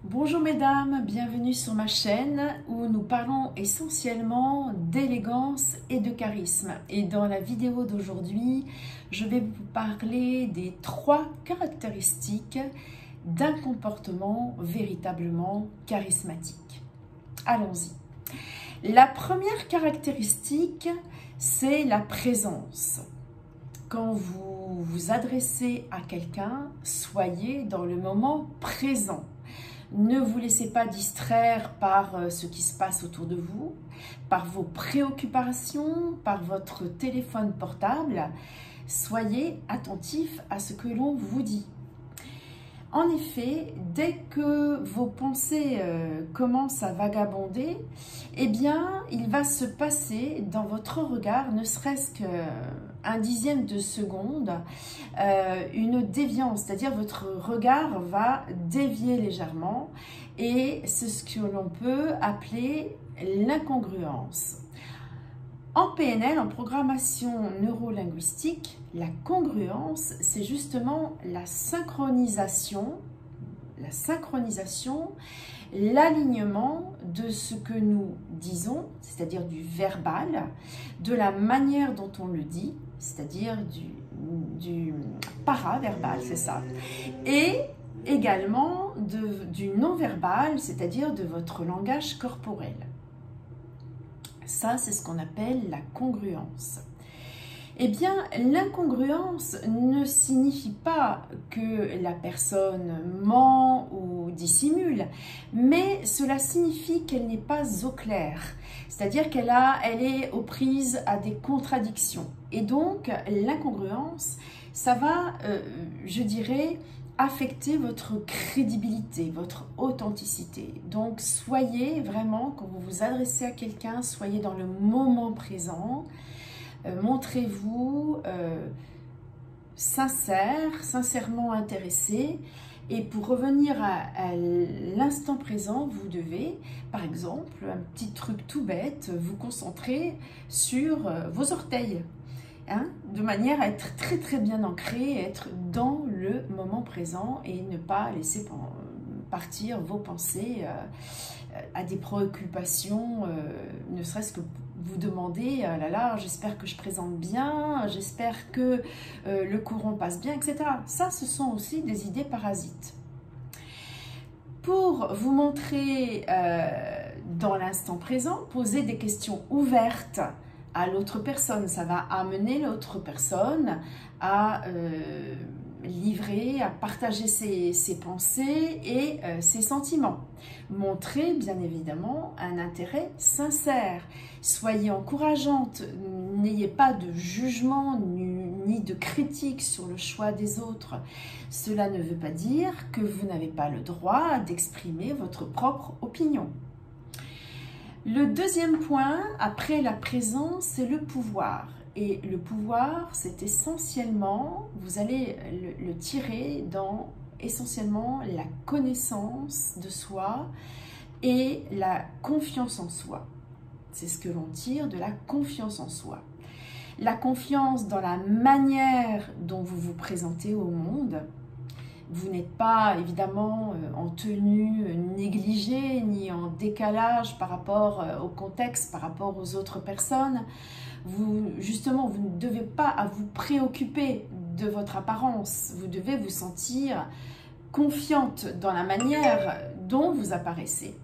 Bonjour mesdames, bienvenue sur ma chaîne où nous parlons essentiellement d'élégance et de charisme. Et dans la vidéo d'aujourd'hui, je vais vous parler des 3 caractéristiques d'un comportement véritablement charismatique. Allons-y. La première caractéristique, c'est la présence. Quand vous vous adressez à quelqu'un, soyez dans le moment présent. Ne vous laissez pas distraire par ce qui se passe autour de vous, par vos préoccupations, par votre téléphone portable. Soyez attentif à ce que l'on vous dit. En effet, dès que vos pensées commencent à vagabonder, eh bien, il va se passer dans votre regard, ne serait-ce qu'un dixième de seconde, une déviance, c'est-à-dire votre regard va dévier légèrement et c'est ce que l'on peut appeler l'incongruence. En PNL, en programmation neurolinguistique, la congruence, c'est justement la synchronisation, l'alignement de ce que nous disons, c'est-à-dire du verbal, de la manière dont on le dit, c'est-à-dire du paraverbal, c'est ça, et également du non-verbal, c'est-à-dire de votre langage corporel. Ça, c'est ce qu'on appelle la congruence. Eh bien, l'incongruence ne signifie pas que la personne ment ou dissimule, mais cela signifie qu'elle n'est pas au clair. C'est-à-dire elle est aux prises à des contradictions. Et donc, l'incongruence, ça va, je dirais, affecter votre crédibilité, votre authenticité. Donc, soyez vraiment, quand vous vous adressez à quelqu'un, soyez dans le moment présent. Montrez-vous sincèrement intéressé. Et pour revenir à l'instant présent, vous devez, par exemple, un petit truc tout bête, vous concentrer sur vos orteils. De manière à être très bien ancré, être dans le moment présent et ne pas laisser partir vos pensées à des préoccupations, ne serait-ce que vous demander, là là, j'espère que je présente bien, j'espère que le courant passe bien, etc. Ça, ce sont aussi des idées parasites. Pour vous montrer dans l'instant présent, posez des questions ouvertes à l'autre personne. Ça va amener l'autre personne à livrer, à partager ses pensées et ses sentiments. Montrez bien évidemment un intérêt sincère. Soyez encourageante, n'ayez pas de jugement ni de critique sur le choix des autres. Cela ne veut pas dire que vous n'avez pas le droit d'exprimer votre propre opinion. Le deuxième point, après la présence, c'est le pouvoir. Et le pouvoir, c'est essentiellement, vous allez le tirer dans essentiellement la connaissance de soi et la confiance en soi. C'est ce que l'on tire de la confiance en soi. La confiance dans la manière dont vous vous présentez au monde. Vous n'êtes pas évidemment en tenue négligée ni en décalage par rapport au contexte, par rapport aux autres personnes. Justement, vous ne devez pas à vous préoccuper de votre apparence. Vous devez vous sentir confiante dans la manière dont vous apparaissez.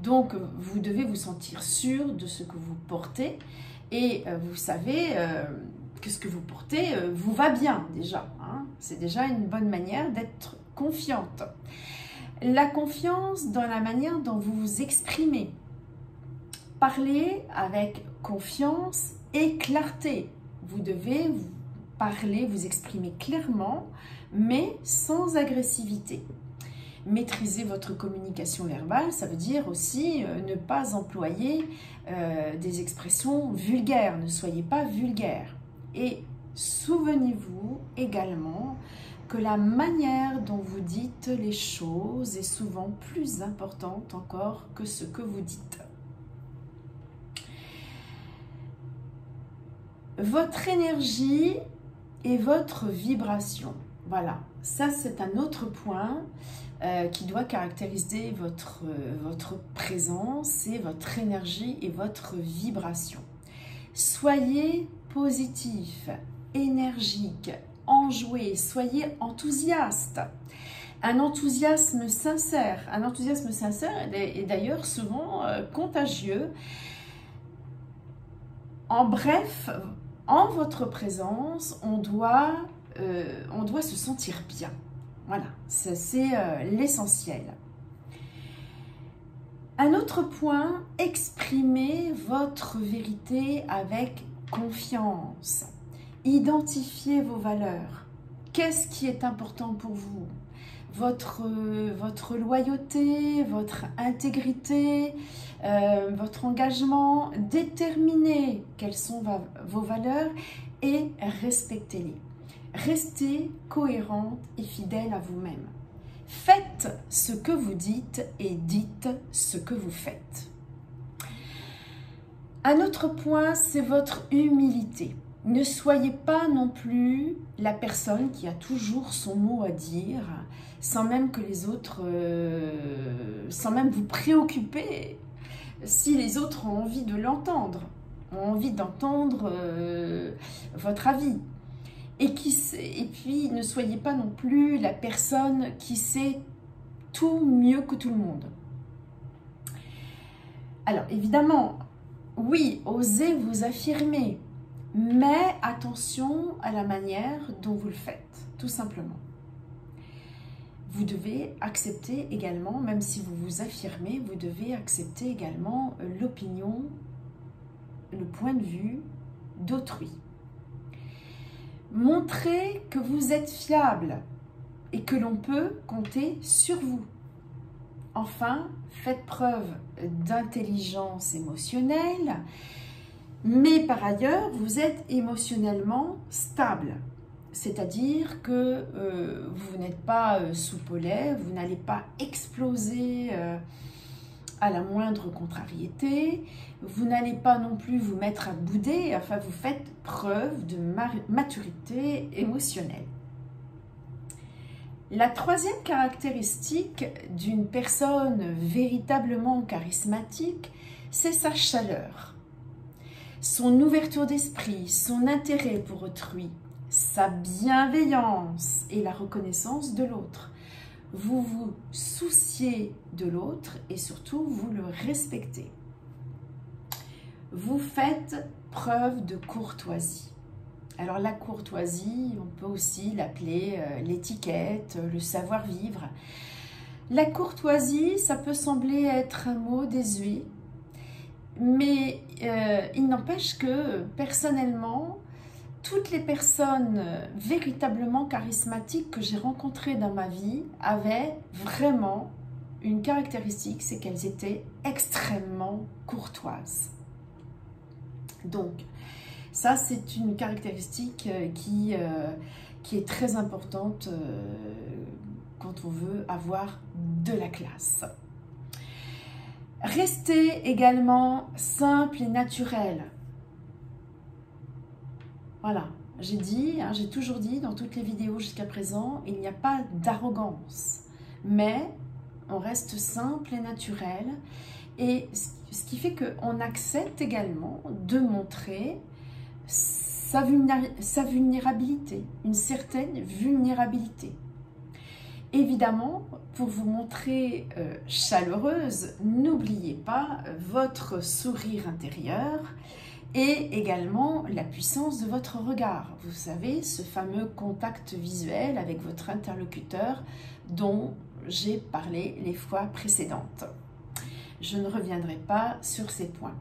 Donc, vous devez vous sentir sûr de ce que vous portez et vous savez que ce que vous portez vous va bien déjà. C'est déjà une bonne manière d'être confiante. La confiance dans la manière dont vous vous exprimez. Parlez avec confiance et clarté. Vous devez parler, vous exprimer clairement, mais sans agressivité. Maîtriser votre communication verbale, ça veut dire aussi ne pas employer des expressions vulgaires. Ne soyez pas vulgaire. Et souvenez-vous également que la manière dont vous dites les choses est souvent plus importante encore que ce que vous dites. Votre énergie et votre vibration. Voilà, ça c'est un autre point qui doit caractériser votre présence, c'est votre énergie et votre vibration. Soyez positif, énergique, enjoué, soyez enthousiaste. Un enthousiasme sincère est d'ailleurs souvent contagieux. En bref, en votre présence, on doit se sentir bien. Voilà, c'est l'essentiel. Un autre point, exprimez votre vérité avec confiance. Identifiez vos valeurs. Qu'est-ce qui est important pour vous? Votre loyauté, votre intégrité, votre engagement. Déterminez quelles sont vos valeurs et respectez-les. Restez cohérente et fidèle à vous-même. Faites ce que vous dites et dites ce que vous faites. Un autre point, c'est votre humilité. Ne soyez pas non plus la personne qui a toujours son mot à dire, sans même que les autres, sans même vous préoccuper si les autres ont envie de l'entendre, ont envie d'entendre votre avis. Et puis, ne soyez pas non plus la personne qui sait tout mieux que tout le monde. Alors, évidemment, oui, osez vous affirmer, mais attention à la manière dont vous le faites, tout simplement. Vous devez accepter également, même si vous vous affirmez, vous devez accepter également l'opinion, le point de vue d'autrui. Montrez que vous êtes fiable et que l'on peut compter sur vous. Enfin, faites preuve d'intelligence émotionnelle, mais par ailleurs, vous êtes émotionnellement stable. C'est-à-dire que vous n'êtes pas soupe au lait, vous n'allez pas exploser à la moindre contrariété, vous n'allez pas non plus vous mettre à bouder, enfin vous faites preuve de maturité émotionnelle. La troisième caractéristique d'une personne véritablement charismatique, c'est sa chaleur, son ouverture d'esprit, son intérêt pour autrui, sa bienveillance et la reconnaissance de l'autre. Vous vous souciez de l'autre et surtout vous le respectez. Vous faites preuve de courtoisie. Alors la courtoisie, on peut aussi l'appeler l'étiquette, le savoir-vivre. La courtoisie, ça peut sembler être un mot désuet, mais il n'empêche que personnellement, toutes les personnes véritablement charismatiques que j'ai rencontrées dans ma vie avaient vraiment une caractéristique, c'est qu'elles étaient extrêmement courtoises. Donc, ça c'est une caractéristique qui est très importante quand on veut avoir de la classe. Restez également simple et naturel. Voilà, j'ai toujours dit dans toutes les vidéos jusqu'à présent, il n'y a pas d'arrogance, mais on reste simple et naturel, et ce qui fait qu'on accepte également de montrer sa vulnérabilité, une certaine vulnérabilité. Évidemment, pour vous montrer chaleureuse, n'oubliez pas votre sourire intérieur, et également la puissance de votre regard. Vous savez, ce fameux contact visuel avec votre interlocuteur dont j'ai parlé les fois précédentes. Je ne reviendrai pas sur ces points.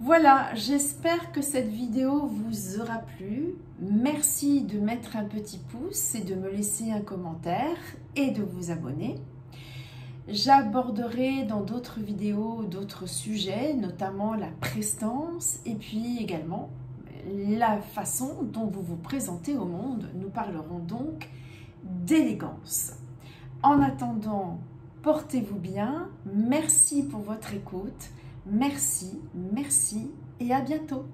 Voilà, j'espère que cette vidéo vous aura plu. Merci de mettre un petit pouce et de me laisser un commentaire et de vous abonner. J'aborderai dans d'autres vidéos d'autres sujets, notamment la prestance et puis également la façon dont vous vous présentez au monde. Nous parlerons donc d'élégance. En attendant, portez-vous bien. Merci pour votre écoute. Merci, merci et à bientôt.